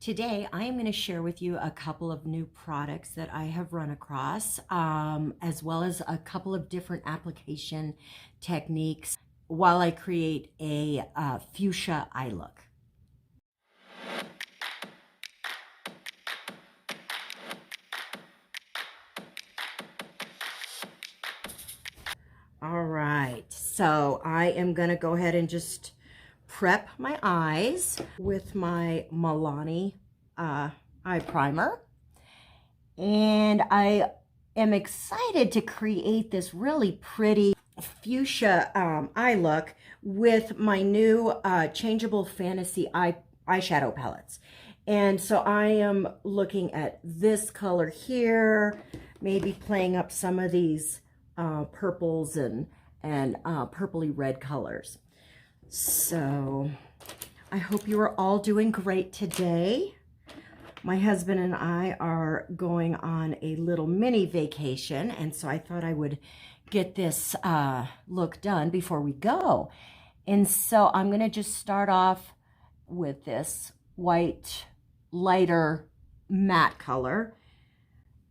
Today, I am going to share with you a couple of new products that I have run across, as well as a couple of different application techniques while I create a fuchsia eye look. All right, so I am going to go ahead and just prep my eyes with my Milani eye primer. And I am excited to create this really pretty fuchsia eye look with my new changeable fantasy eyeshadow palettes. And so I am looking at this color here, maybe playing up some of these purples and purpley red colors. So I hope you are all doing great today. My husband and I are going on a little mini vacation, and so I thought I would get this look done before we go. And so I'm going to just start off with this white, lighter matte color.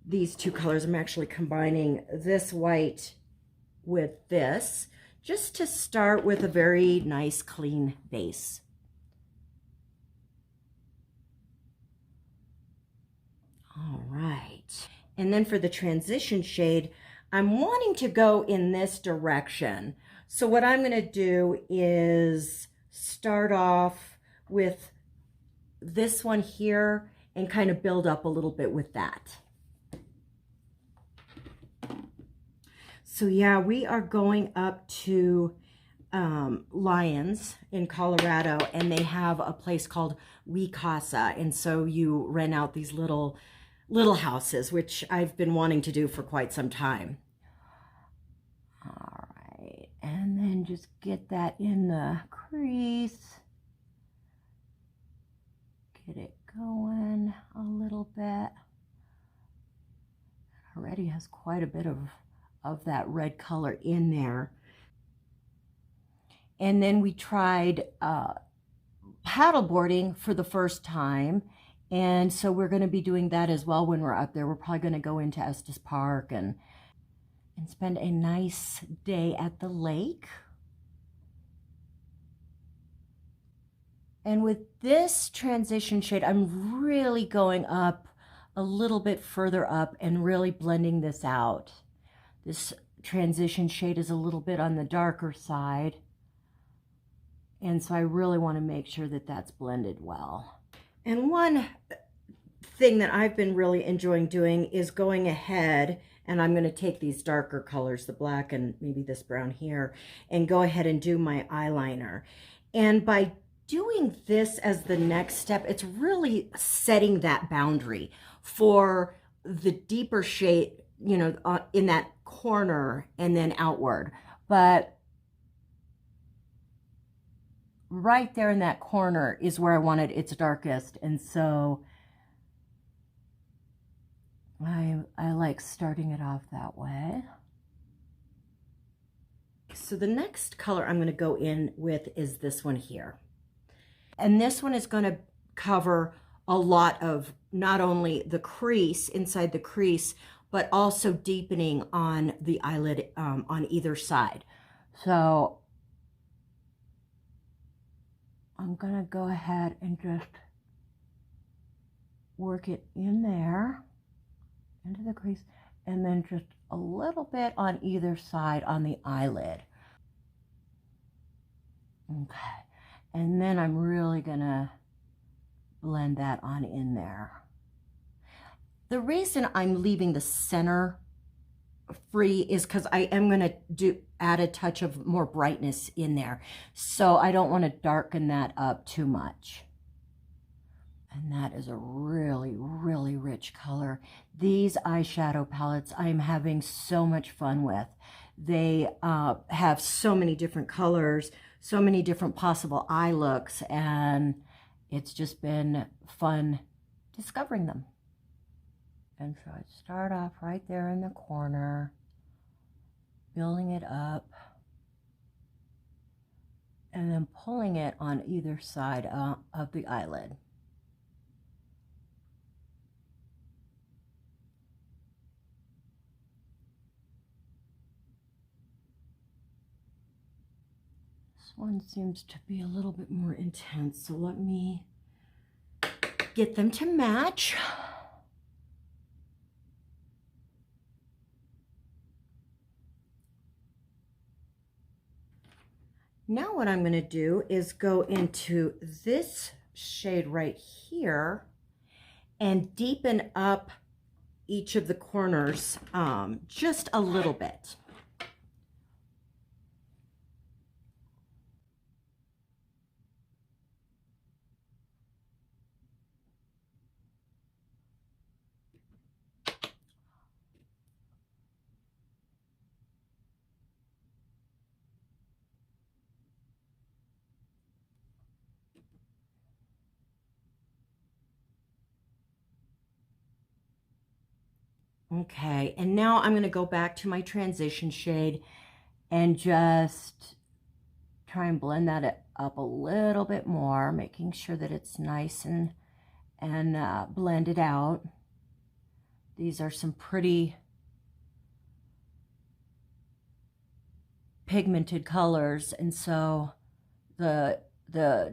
These two colors, I'm actually combining this white with this, just to start with a very nice, clean base. All right, and then for the transition shade, I'm wanting to go in this direction. So what I'm going to do is start off with this one here and kind of build up a little bit with that. So yeah, we are going up to Lyons in Colorado, and they have a place called We Casa, and so you rent out these little houses, which I've been wanting to do for quite some time. All right, and then just get that in the crease. Get it going a little bit. It already has quite a bit of that red color in there. And then we tried paddleboarding for the first time. And so we're going to be doing that as well when we're up there. We're probably going to go into Estes Park and spend a nice day at the lake. And with this transition shade, I'm really going up a little bit further up and really blending this out. This transition shade is a little bit on the darker side. And so I really want to make sure that that's blended well. And one thing that I've been really enjoying doing is going ahead, and I'm going to take these darker colors, the black and maybe this brown here, and go ahead and do my eyeliner. And by doing this as the next step, it's really setting that boundary for the deeper shade, you know, in that corner and then outward. But right there in that corner is where I wanted its darkest. And so I like starting it off that way. So the next color I'm going to go in with is this one here. And this one is going to cover a lot of not only the crease, inside the crease, but also deepening on the eyelid on either side. So I'm gonna go ahead and just work it in there, into the crease, and then just a little bit on either side on the eyelid. Okay, and then I'm really gonna blend that on in there. The reason I'm leaving the center free is because I am going to add a touch of more brightness in there. So I don't want to darken that up too much. And that is a really, really rich color. These eyeshadow palettes I'm having so much fun with. They have so many different colors, so many different possible eye looks, and it's just been fun discovering them. And so I start off right there in the corner, building it up, and then pulling it on either side of the eyelid. one seems to be a little bit more intense, so let me get them to match. Now what I'm going to do is go into this shade right here and deepen up each of the corners just a little bit. Okay, and now I'm going to go back to my transition shade and just try and blend that up a little bit more, making sure that it's nice and blended out. These are some pretty pigmented colors, and so the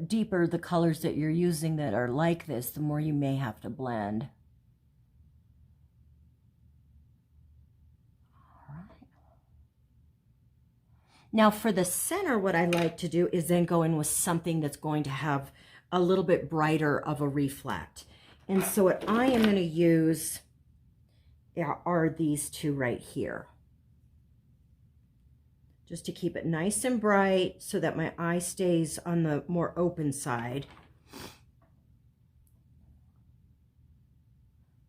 deeper the colors that you're using that are like this, the more you may have to blend. Now for the center, what I like to do is then go in with something that's going to have a little bit brighter of a reflect. And so what I am going to use are these two right here. Just to keep it nice and bright so that my eye stays on the more open side.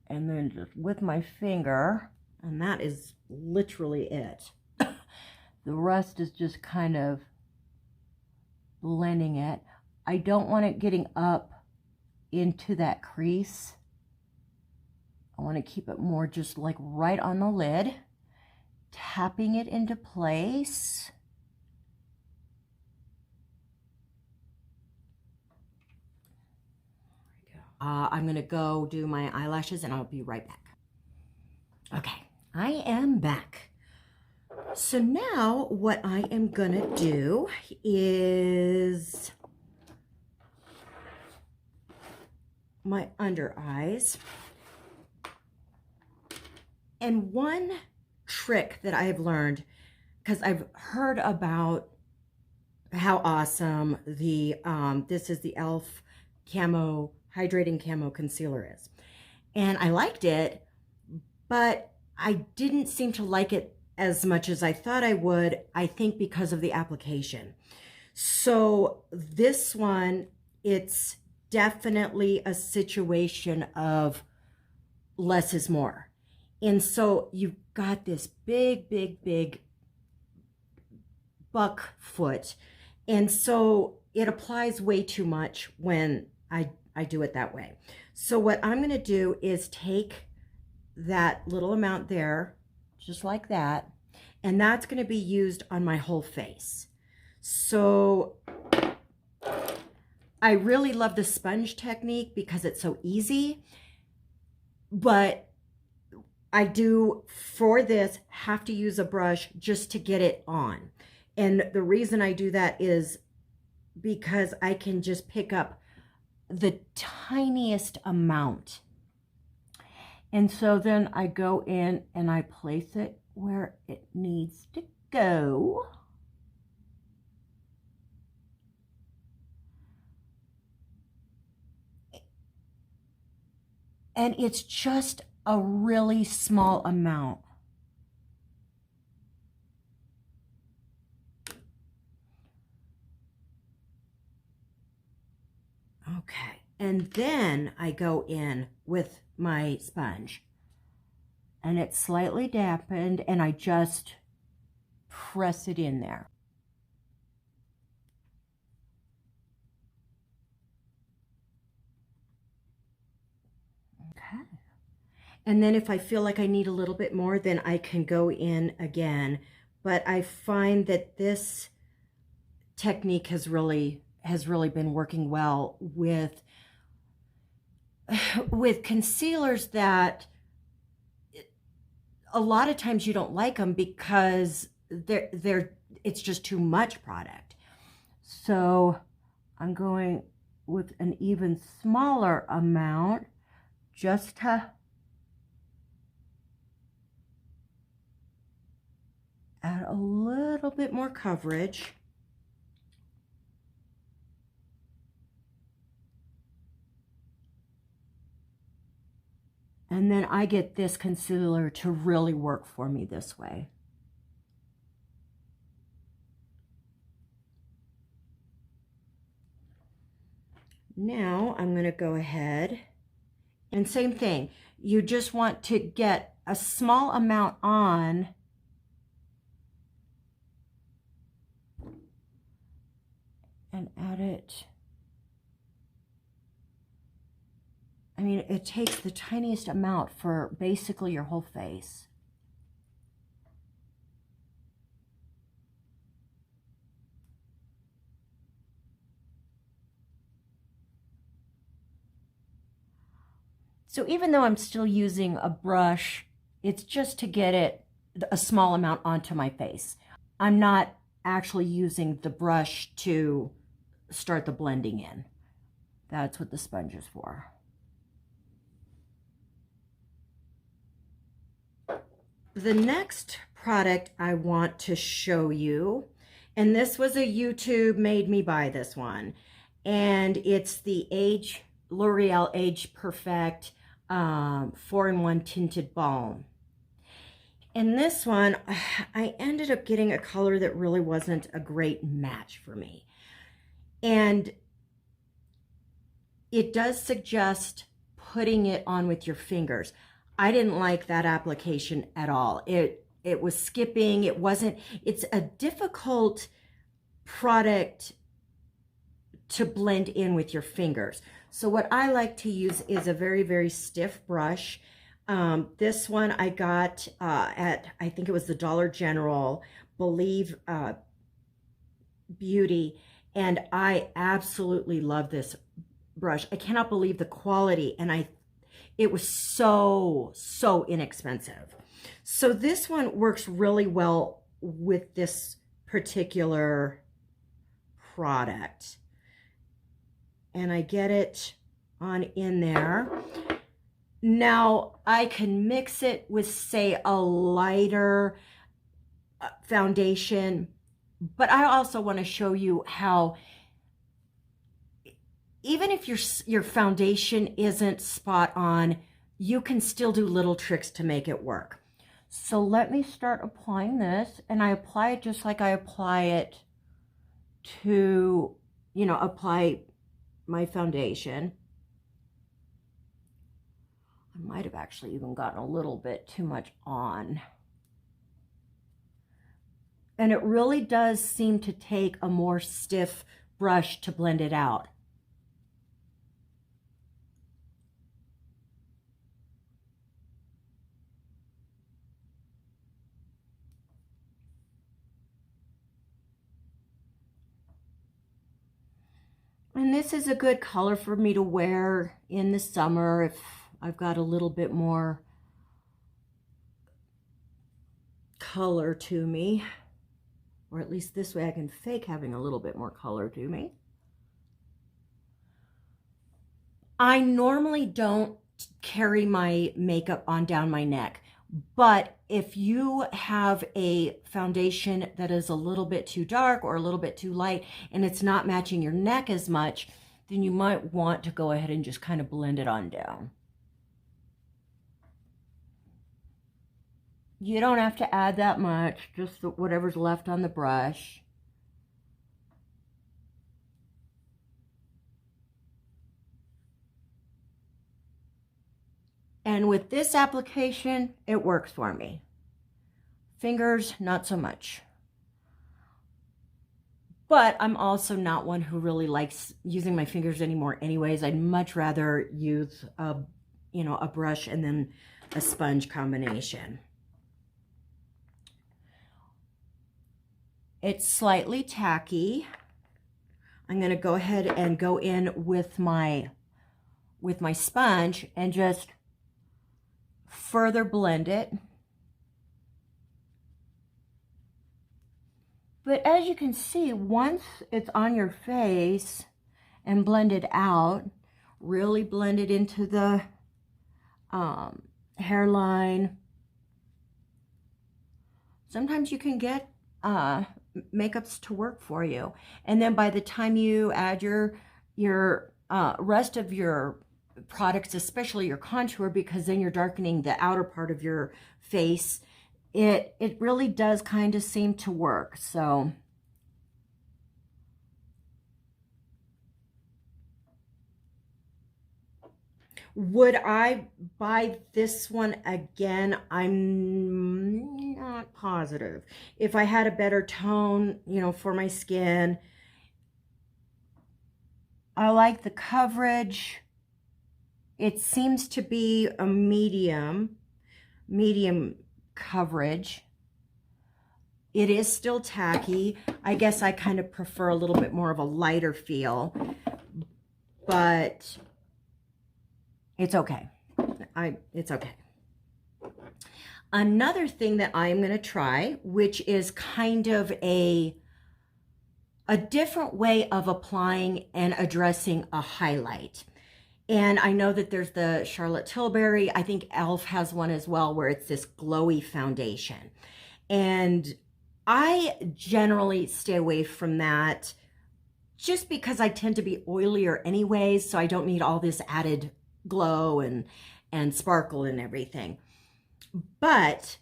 And then just with my finger, and that is literally it. The rest is just kind of blending it. I don't want it getting up into that crease. I want to keep it more just like right on the lid, tapping it into place. I'm going to go do my eyelashes and I'll be right back. Okay, I am back. So now what I am gonna do is my under eyes. And one trick that I have learned, because I've heard about how awesome the this is the e.l.f. Camo Hydrating Camo Concealer is. And I liked it, but I didn't seem to like it as much as I thought I would, I think because of the application. So this one, it's definitely a situation of less is more. And so you've got this big, big, big buck foot. And so it applies way too much when I do it that way. So what I'm gonna do is take that little amount there, just like that, and that's going to be used on my whole face. So I really love the sponge technique because it's so easy, but I do, for this, have to use a brush just to get it on. And the reason I do that is because I can just pick up the tiniest amount. And so then I go in and I place it where it needs to go. And it's just a really small amount. Okay, and then I go in with my sponge and it's slightly dampened and I just press it in there. Okay. And then if I feel like I need a little bit more, then I can go in again. But I find that this technique has really been working well with concealers that a lot of times you don't like them because it's just too much product. So I'm going with an even smaller amount just to add a little bit more coverage. And then I get this concealer to really work for me this way. Now I'm going to go ahead and same thing. You just want to get a small amount on and add it. I mean, it takes the tiniest amount for basically your whole face. So even though I'm still using a brush, it's just to get it a small amount onto my face. I'm not actually using the brush to start the blending in. That's what the sponge is for. The next product I want to show you, and this was a YouTube made me buy this one, and it's the L'Oreal Age Perfect 4-in-1 Tinted Balm. And this one, I ended up getting a color that really wasn't a great match for me. And it does suggest putting it on with your fingers. I didn't like that application at all. It was skipping. It's a difficult product to blend in with your fingers. So what I like to use is a very, very stiff brush. This one I got at, I think it was the Dollar General, Believe Beauty, and I absolutely love this brush. I cannot believe the quality, and it was so inexpensive. So this one works really well with this particular product. And I get it on in there. Now I can mix it with, say, a lighter foundation, but I also want to show you how even if your foundation isn't spot on, you can still do little tricks to make it work. So let me start applying this, and I apply it just like I apply it to, apply my foundation. I might have actually even gotten a little bit too much on. And it really does seem to take a more stiff brush to blend it out. And this is a good color for me to wear in the summer if I've got a little bit more color to me. Or at least this way I can fake having a little bit more color to me. I normally don't carry my makeup on down my neck. But if you have a foundation that is a little bit too dark or a little bit too light and it's not matching your neck as much, then you might want to go ahead and just kind of blend it on down. You don't have to add that much, just whatever's left on the brush. And with this application, it works for me. Fingers, not so much. But I'm also not one who really likes using my fingers anymore anyways. I'd much rather use a brush and then a sponge combination. It's slightly tacky. I'm going to go ahead and go in with my sponge and just further blend it. But as you can see, once it's on your face and blended out, really blended into the hairline. Sometimes you can get makeups to work for you. And then by the time you add your rest of your products, especially your contour, because then you're darkening the outer part of your face, it really does kind of seem to work. So would I buy this one again? I'm not positive. If I had a better tone, you know, for my skin. I like the coverage. It seems to be a medium coverage. It is still tacky. I guess I kind of prefer a little bit more of a lighter feel, but it's okay. It's okay. Another thing that I am going to try, which is kind of a different way of applying and addressing a highlight. And I know that there's the Charlotte Tilbury. I think e.l.f. has one as well, where it's this glowy foundation. And I generally stay away from that just because I tend to be oilier anyways, so I don't need all this added glow and sparkle and everything. But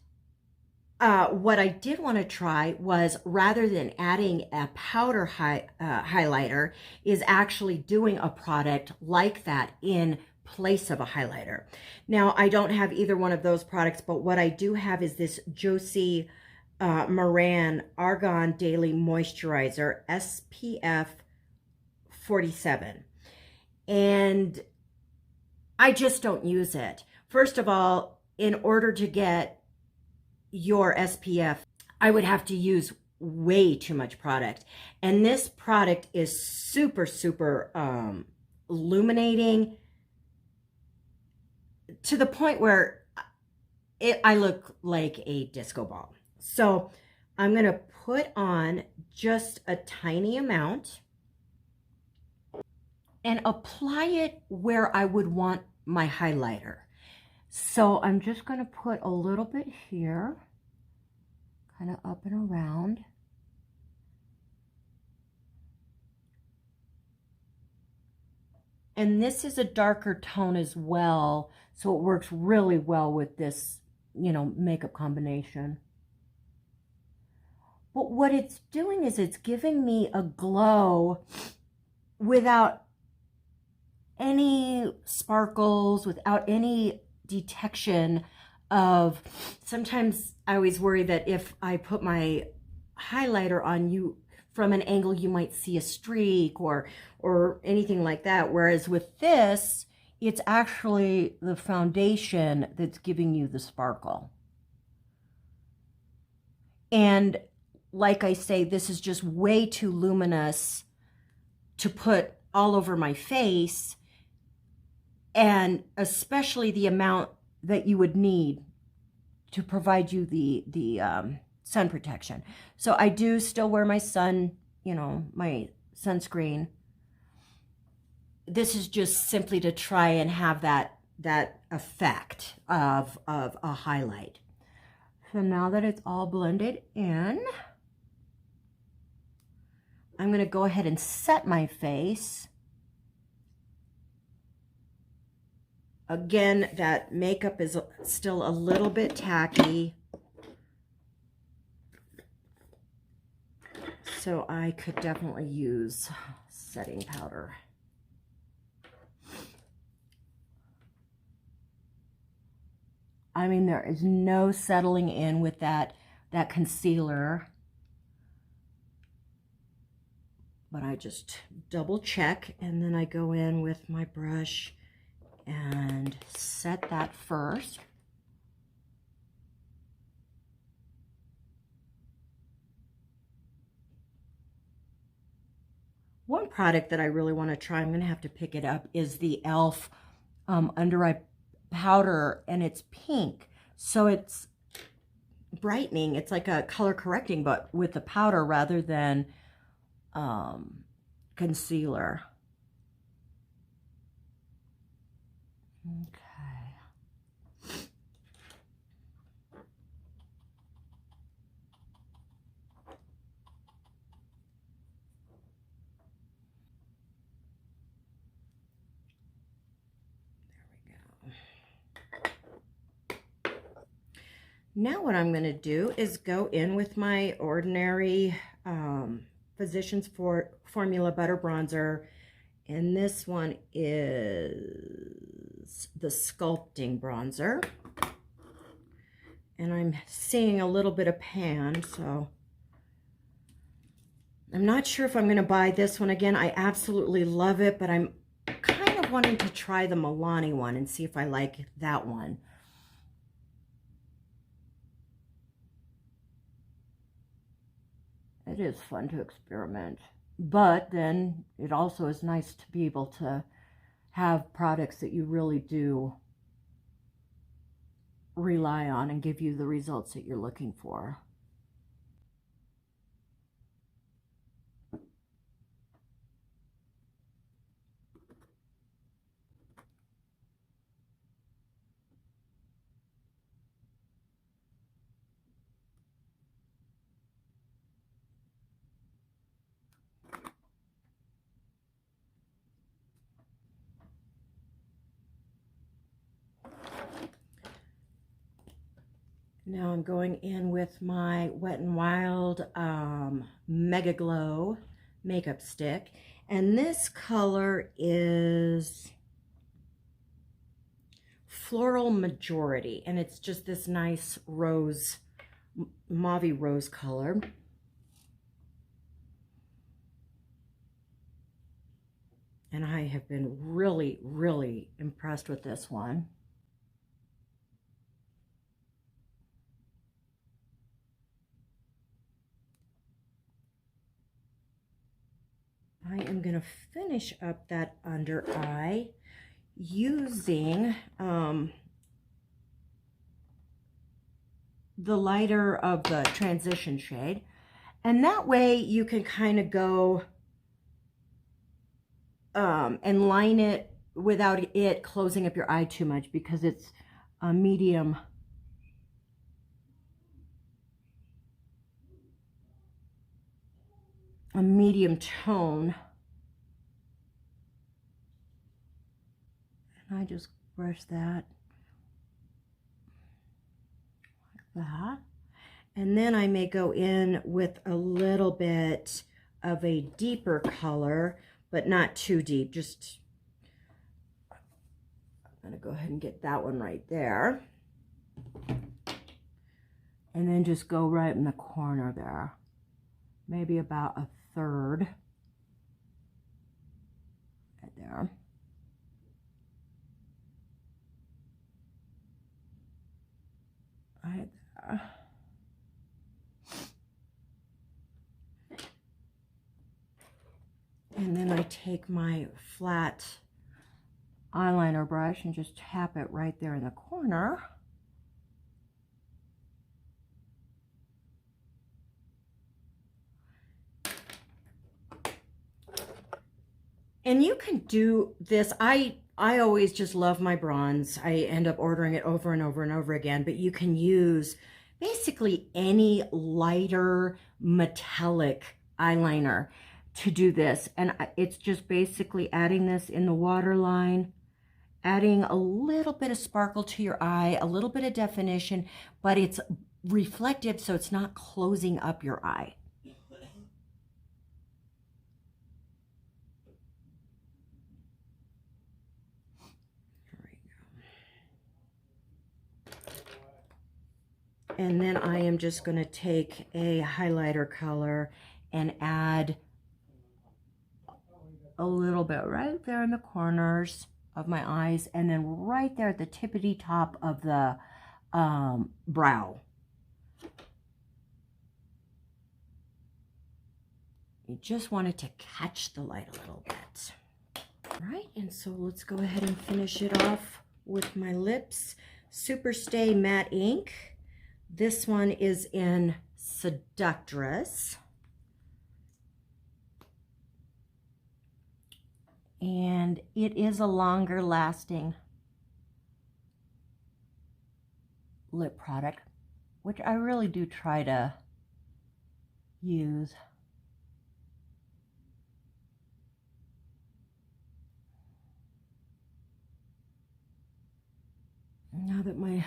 what I did want to try was, rather than adding a powder highlighter, is actually doing a product like that in place of a highlighter. Now, I don't have either one of those products, but what I do have is this Josie Maran Argan Daily Moisturizer SPF 47. And I just don't use it. First of all, in order to get your SPF, I would have to use way too much product. And this product is super, super illuminating, to the point where I look like a disco ball. So I'm going to put on just a tiny amount and apply it where I would want my highlighter. So I'm just going to put a little bit here, kind of up and around. And this is a darker tone as well, so it works really well with this, you know, makeup combination. But what it's doing is it's giving me a glow without any sparkles, without any detection of, sometimes I always worry that if I put my highlighter on you from an angle, you might see a streak or anything like that. Whereas with this, it's actually the foundation that's giving you the sparkle. And like I say, this is just way too luminous to put all over my face, and especially the amount that you would need to provide you the sun protection. So I do still wear my my sunscreen. This is just simply to try and have that effect of a highlight. So now that it's all blended in, I'm going to go ahead and set my face. Again, that makeup is still a little bit tacky, so I could definitely use setting powder. I mean, there is no settling in with that concealer. But I just double check, and then I go in with my brush and set that first. One product that I really want to try, I'm going to have to pick it up, is the e.l.f. Under Eye Powder, and it's pink. So it's brightening. It's like a color correcting, but with the powder rather than concealer. Okay. Now what I'm going to do is go in with my ordinary Physicians Formula Butter Bronzer. And this one is the Sculpting Bronzer. And I'm seeing a little bit of pan, so I'm not sure if I'm going to buy this one again. I absolutely love it, but I'm kind of wanting to try the Milani one and see if I like that one. It is fun to experiment, but then it also is nice to be able to have products that you really do rely on and give you the results that you're looking for. Now I'm going in with my Wet n Wild Mega Glow makeup stick. And this color is Floral Majority. And it's just this nice rose, mauve rose color. And I have been really, really impressed with this one. I am going to finish up that under eye using the lighter of the transition shade. And that way you can kind of go and line it without it closing up your eye too much, because it's a medium tone. And I just brush that like that. And then I may go in with a little bit of a deeper color, but not too deep. Just, I'm gonna go ahead and get that one right there. And then just go right in the corner there. Maybe about a third. Right there. Right there. And then I take my flat eyeliner brush and just tap it right there in the corner. And you can do this. I always just love my bronze. I end up ordering it over and over and over again, but you can use basically any lighter metallic eyeliner to do this. And it's just basically adding this in the waterline, adding a little bit of sparkle to your eye, a little bit of definition, but it's reflective, so it's not closing up your eye. And then I am just going to take a highlighter color and add a little bit right there in the corners of my eyes, and then right there at the tippity top of the brow. You just want it to catch the light a little bit. All right, and so let's go ahead and finish it off with my lips. Superstay Matte Ink. This one is in Seductress. And it is a longer lasting lip product, which I really do try to use. Now that my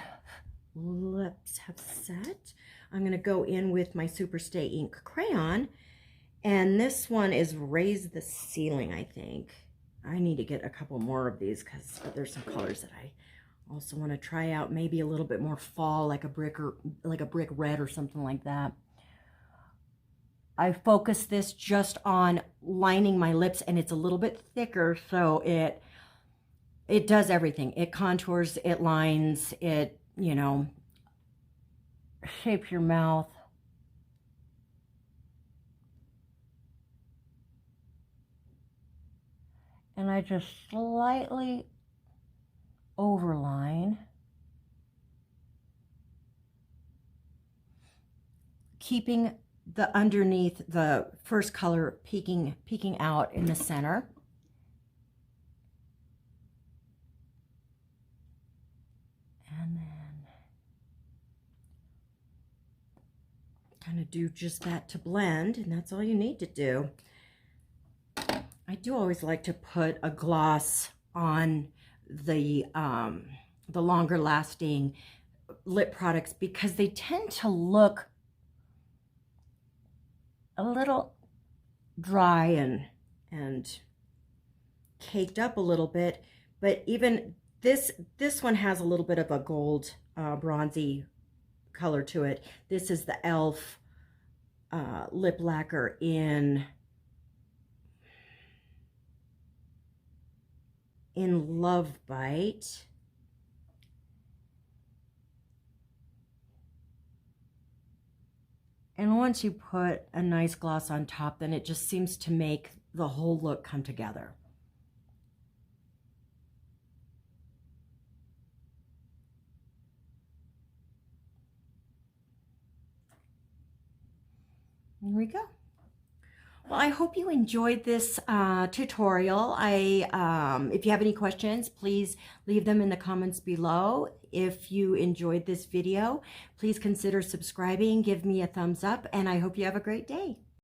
lips have set, I'm going to go in with my Superstay Ink crayon, and this one is Raise the Ceiling, I think. I need to get a couple more of these because there's some colors that I also want to try out, maybe a little bit more fall, like a brick red or something like that. I focus this just on lining my lips, and it's a little bit thicker, so it does everything. It contours, it lines, it, you know, shapes your mouth. And I just slightly overline, keeping the underneath, the first color peeking out in the center. And then kind of do just that to blend, and that's all you need to do. I do always like to put a gloss on the longer lasting lip products because they tend to look a little dry and caked up a little bit, but even this one has a little bit of a gold bronzy color to it. This is the e.l.f. Lip lacquer in Love Bite. And once you put a nice gloss on top, then it just seems to make the whole look come together. There we go. Well, I hope you enjoyed this tutorial. If you have any questions, please leave them in the comments below. If you enjoyed this video, please consider subscribing, give me a thumbs up, and I hope you have a great day.